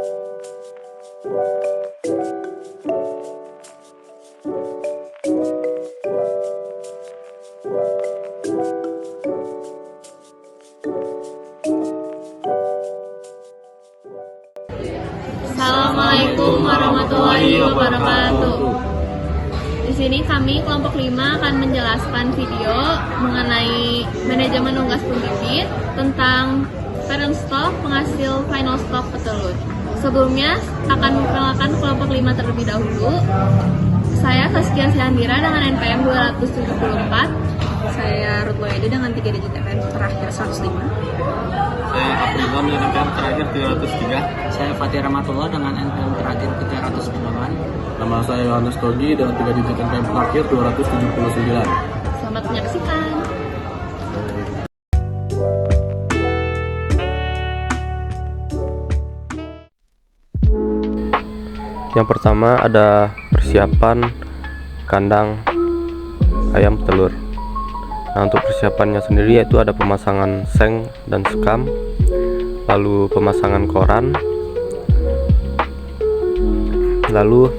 Assalamualaikum warahmatullahi wabarakatuh. Di sini kami kelompok 5 akan menjelaskan video mengenai manajemen unggas pembibit tentang parent stock, penghasil final stock petelur. Sebelumnya akan memperkenalkan kelompok 5 terlebih dahulu. Saya Saskia Siandira dengan NPM 274. Saya Ruth Loyede dengan 3 digit NPM terakhir 105. Saya Abdul Ilham dengan NPM terakhir 303. Saya Fatih Rahmatullah dengan NPM terakhir 308. Nama saya Yohanes Togi dengan 3 digit NPM terakhir 279. Selamat menyaksikan. Yang pertama ada persiapan kandang ayam petelur. Nah, untuk persiapannya sendiri yaitu ada pemasangan seng dan sekam, lalu pemasangan koran, lalu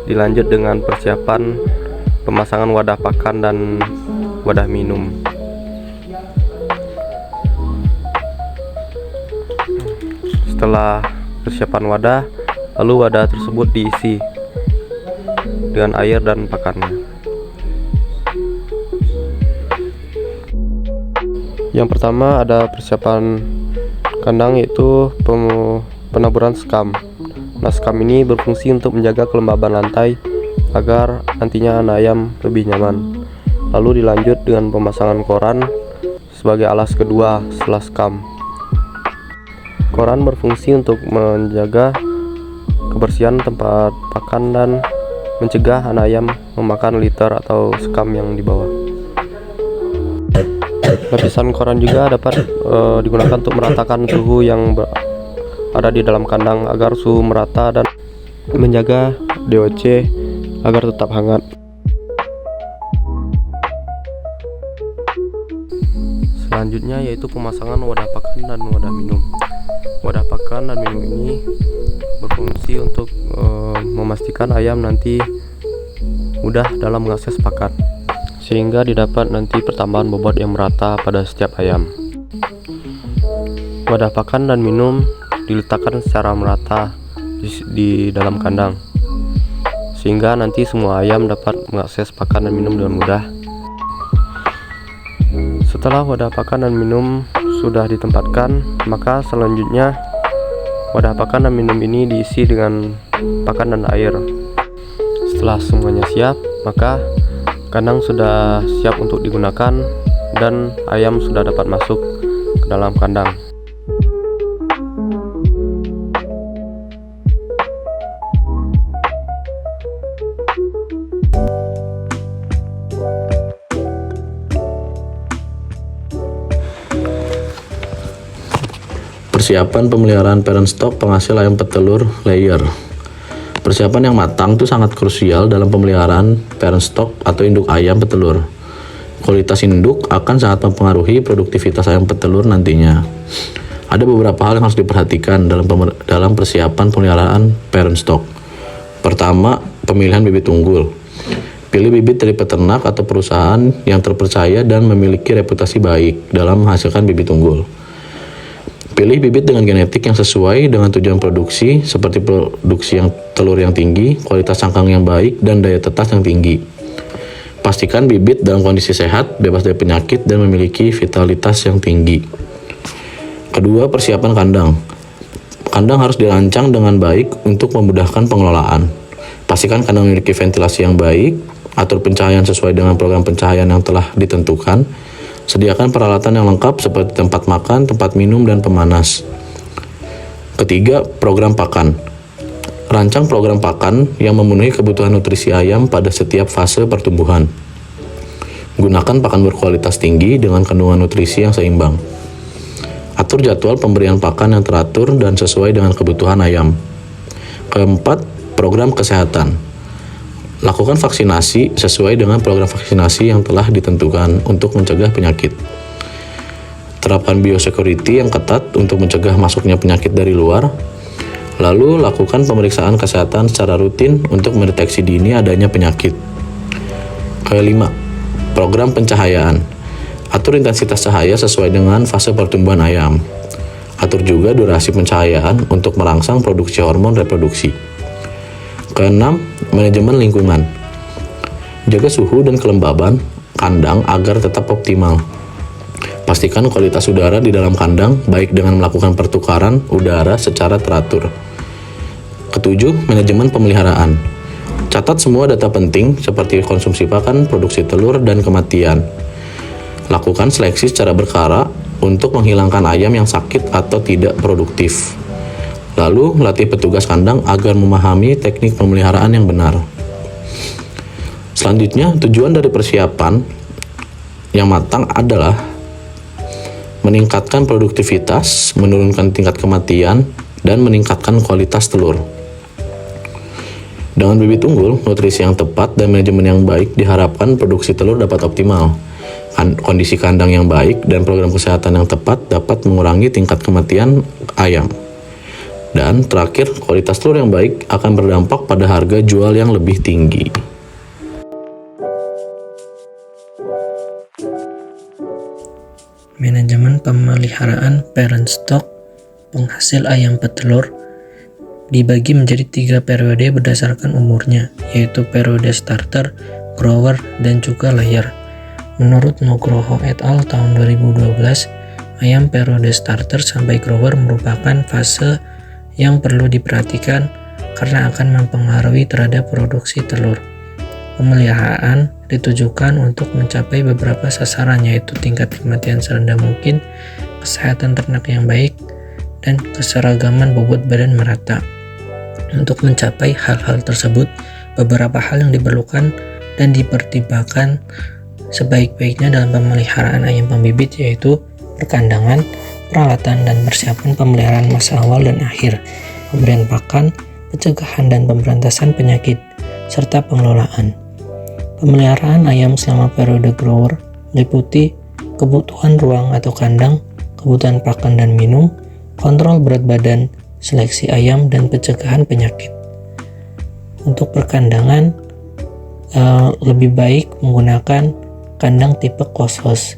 dilanjut dengan persiapan pemasangan wadah pakan dan wadah minum. Setelah persiapan wadah, lalu wadah tersebut diisi dengan air dan pakannya. Yang pertama ada persiapan kandang, yaitu penaburan sekam. Nah, sekam ini berfungsi untuk menjaga kelembaban lantai agar nantinya anak ayam lebih nyaman. Lalu dilanjut dengan pemasangan koran sebagai alas kedua setelah sekam. Koran berfungsi untuk menjaga kebersihan tempat pakan dan mencegah anak ayam memakan litter atau sekam yang di bawah. Lapisan koran juga dapat digunakan untuk meratakan suhu yang ada di dalam kandang agar suhu merata dan menjaga DOC agar tetap hangat. Selanjutnya yaitu pemasangan wadah pakan dan wadah minum. Wadah pakan dan minum ini berfungsi untuk memastikan ayam nanti mudah dalam mengakses pakan, sehingga didapat nanti pertambahan bobot yang merata pada setiap ayam. Wadah pakan dan minum diletakkan secara merata di dalam kandang, sehingga nanti semua ayam dapat mengakses pakan dan minum dengan mudah. Setelah wadah pakan dan minum sudah ditempatkan, maka selanjutnya wadah pakan dan minum ini diisi dengan pakan dan air. Setelah semuanya siap, maka kandang sudah siap untuk digunakan dan ayam sudah dapat masuk ke dalam kandang. Persiapan pemeliharaan parent stock penghasil ayam petelur layer. Persiapan yang matang itu sangat krusial dalam pemeliharaan parent stock atau induk ayam petelur. Kualitas induk akan sangat mempengaruhi produktivitas ayam petelur nantinya. Ada beberapa hal yang harus diperhatikan dalam persiapan pemeliharaan parent stock. Pertama, pemilihan bibit unggul. Pilih bibit dari peternak atau perusahaan yang terpercaya dan memiliki reputasi baik dalam menghasilkan bibit unggul. Pilih bibit dengan genetik yang sesuai dengan tujuan produksi, seperti produksi yang telur yang tinggi, kualitas cangkang yang baik, dan daya tetas yang tinggi. Pastikan bibit dalam kondisi sehat, bebas dari penyakit, dan memiliki vitalitas yang tinggi. Kedua, persiapan kandang. Kandang harus dirancang dengan baik untuk memudahkan pengelolaan. Pastikan kandang memiliki ventilasi yang baik, atur pencahayaan sesuai dengan program pencahayaan yang telah ditentukan. Sediakan peralatan yang lengkap seperti tempat makan, tempat minum, dan pemanas. Ketiga, program pakan. Rancang program pakan yang memenuhi kebutuhan nutrisi ayam pada setiap fase pertumbuhan. Gunakan pakan berkualitas tinggi dengan kandungan nutrisi yang seimbang. Atur jadwal pemberian pakan yang teratur dan sesuai dengan kebutuhan ayam. Keempat, program kesehatan. Lakukan vaksinasi sesuai dengan program vaksinasi yang telah ditentukan untuk mencegah penyakit. Terapkan biosecurity yang ketat untuk mencegah masuknya penyakit dari luar. Lalu, lakukan pemeriksaan kesehatan secara rutin untuk mendeteksi dini adanya penyakit. Kelima, program pencahayaan. Atur intensitas cahaya sesuai dengan fase pertumbuhan ayam. Atur juga durasi pencahayaan untuk merangsang produksi hormon reproduksi. Keenam, manajemen lingkungan. Jaga suhu dan kelembaban kandang agar tetap optimal. Pastikan kualitas udara di dalam kandang baik dengan melakukan pertukaran udara secara teratur. Ketujuh, manajemen pemeliharaan. Catat semua data penting seperti konsumsi pakan, produksi telur, dan kematian. Lakukan seleksi secara berkala untuk menghilangkan ayam yang sakit atau tidak produktif. Lalu, latih petugas kandang agar memahami teknik pemeliharaan yang benar. Selanjutnya, tujuan dari persiapan yang matang adalah meningkatkan produktivitas, menurunkan tingkat kematian, dan meningkatkan kualitas telur. Dengan bibit unggul, nutrisi yang tepat, dan manajemen yang baik diharapkan produksi telur dapat optimal. Kondisi kandang yang baik dan program kesehatan yang tepat dapat mengurangi tingkat kematian ayam. Dan terakhir, kualitas telur yang baik akan berdampak pada harga jual yang lebih tinggi. Manajemen pemeliharaan parent stock penghasil ayam petelur dibagi menjadi 3 periode berdasarkan umurnya, yaitu periode starter, grower, dan juga layer. Menurut Nugroho et al. Tahun 2012, ayam periode starter sampai grower merupakan fase yang perlu diperhatikan karena akan mempengaruhi terhadap produksi telur. Pemeliharaan ditujukan untuk mencapai beberapa sasaran, yaitu tingkat kematian serendah mungkin, kesehatan ternak yang baik, dan keseragaman bobot badan merata. Untuk mencapai hal-hal tersebut, beberapa hal yang diperlukan dan dipertimbangkan sebaik-baiknya dalam pemeliharaan ayam pembibit, yaitu perkandangan, peralatan, dan persiapan pemeliharaan masa awal dan akhir, pemberian pakan, pencegahan dan pemberantasan penyakit, serta pengelolaan. Pemeliharaan ayam selama periode grower meliputi kebutuhan ruang atau kandang, kebutuhan pakan dan minum, kontrol berat badan, seleksi ayam, dan pencegahan penyakit. Untuk perkandangan, lebih baik menggunakan kandang tipe closed house,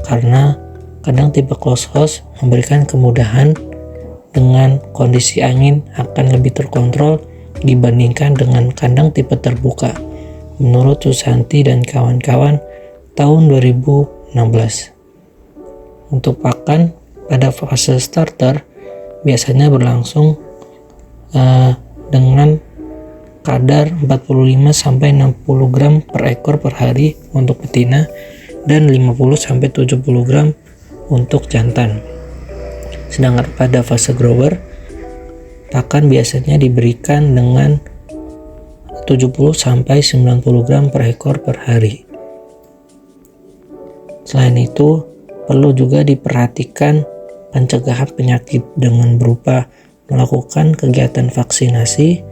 karena kandang tipe closed house memberikan kemudahan dengan kondisi angin akan lebih terkontrol dibandingkan dengan kandang tipe terbuka, menurut Susanti dan kawan-kawan tahun 2016. Untuk pakan pada fase starter biasanya berlangsung dengan kadar 45-60 gram per ekor per hari untuk betina dan 50-70 gram untuk jantan. Sedangkan pada fase grower, pakan biasanya diberikan dengan 70-90 gram per ekor per hari. Selain itu, perlu juga diperhatikan pencegahan penyakit dengan berupa melakukan kegiatan vaksinasi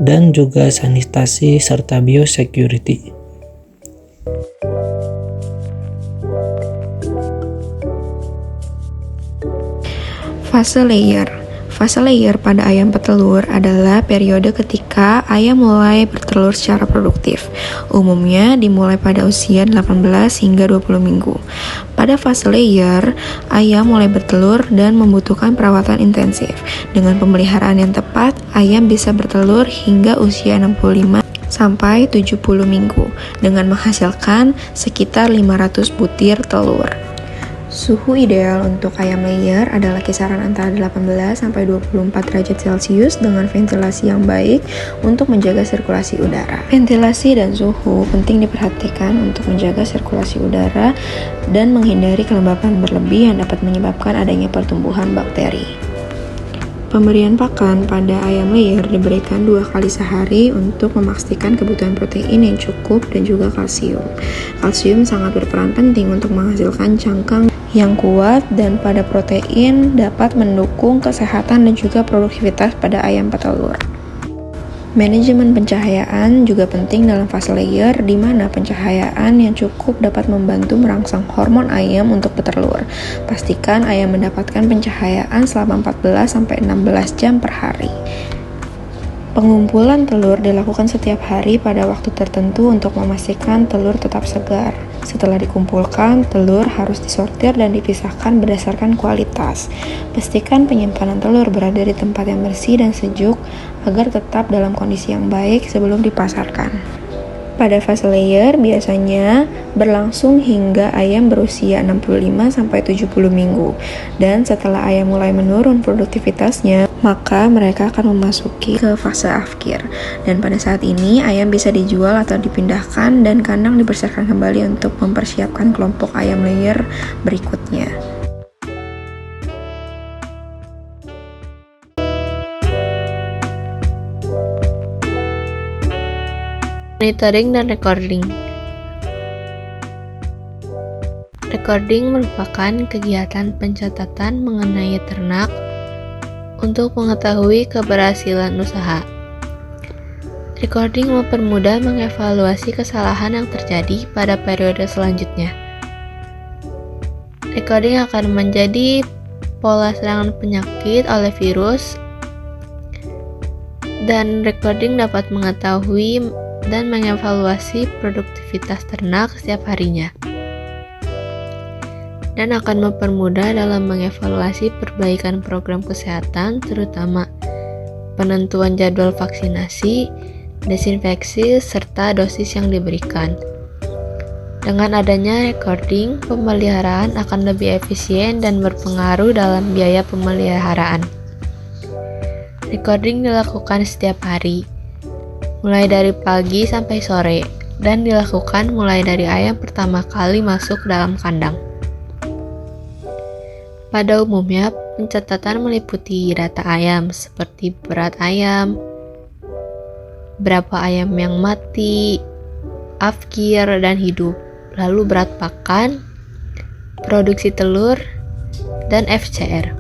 dan juga sanitasi serta biosecurity. Fase layer. Fase layer pada ayam petelur adalah periode ketika ayam mulai bertelur secara produktif. Umumnya dimulai pada usia 18 hingga 20 minggu. Pada fase layer, ayam mulai bertelur dan membutuhkan perawatan intensif. Dengan pemeliharaan yang tepat, ayam bisa bertelur hingga usia 65 sampai 70 minggu dengan menghasilkan sekitar 500 butir telur. Suhu ideal untuk ayam layer adalah kisaran antara 18 sampai 24 derajat Celcius dengan ventilasi yang baik untuk menjaga sirkulasi udara. Ventilasi dan suhu penting diperhatikan untuk menjaga sirkulasi udara dan menghindari kelembapan berlebih yang dapat menyebabkan adanya pertumbuhan bakteri. Pemberian pakan pada ayam layer diberikan 2 kali sehari untuk memastikan kebutuhan protein yang cukup dan juga kalsium. Kalsium sangat berperan penting untuk menghasilkan cangkang yang kuat dan pada protein dapat mendukung kesehatan dan juga produktivitas pada ayam petelur. Manajemen pencahayaan juga penting dalam fase layer, di mana pencahayaan yang cukup dapat membantu merangsang hormon ayam untuk bertelur. Pastikan ayam mendapatkan pencahayaan selama 14-16 jam per hari. Pengumpulan telur dilakukan setiap hari pada waktu tertentu untuk memastikan telur tetap segar. Setelah dikumpulkan, telur harus disortir dan dipisahkan berdasarkan kualitas. Pastikan penyimpanan telur berada di tempat yang bersih dan sejuk agar tetap dalam kondisi yang baik sebelum dipasarkan. Pada fase layer biasanya berlangsung hingga ayam berusia 65-70 minggu. Dan setelah ayam mulai menurun produktivitasnya, maka mereka akan memasuki ke fase afkir. Dan pada saat ini ayam bisa dijual atau dipindahkan dan kandang dibersihkan kembali untuk mempersiapkan kelompok ayam layer berikutnya. Monitoring dan recording. Recording merupakan kegiatan pencatatan mengenai ternak untuk mengetahui keberhasilan usaha. Recording mempermudah mengevaluasi kesalahan yang terjadi pada periode selanjutnya. Recording akan menjadi pola serangan penyakit oleh virus, dan recording dapat mengetahui dan mengevaluasi produktivitas ternak setiap harinya, dan akan mempermudah dalam mengevaluasi perbaikan program kesehatan, terutama penentuan jadwal vaksinasi, desinfeksi, serta dosis yang diberikan. Dengan adanya recording, pemeliharaan akan lebih efisien dan berpengaruh dalam biaya pemeliharaan. Recording dilakukan setiap hari, mulai dari pagi sampai sore, dan dilakukan mulai dari ayam pertama kali masuk dalam kandang. Pada umumnya, pencatatan meliputi data ayam seperti berat ayam, berapa ayam yang mati, afkir dan hidup, lalu berat pakan, produksi telur, dan FCR.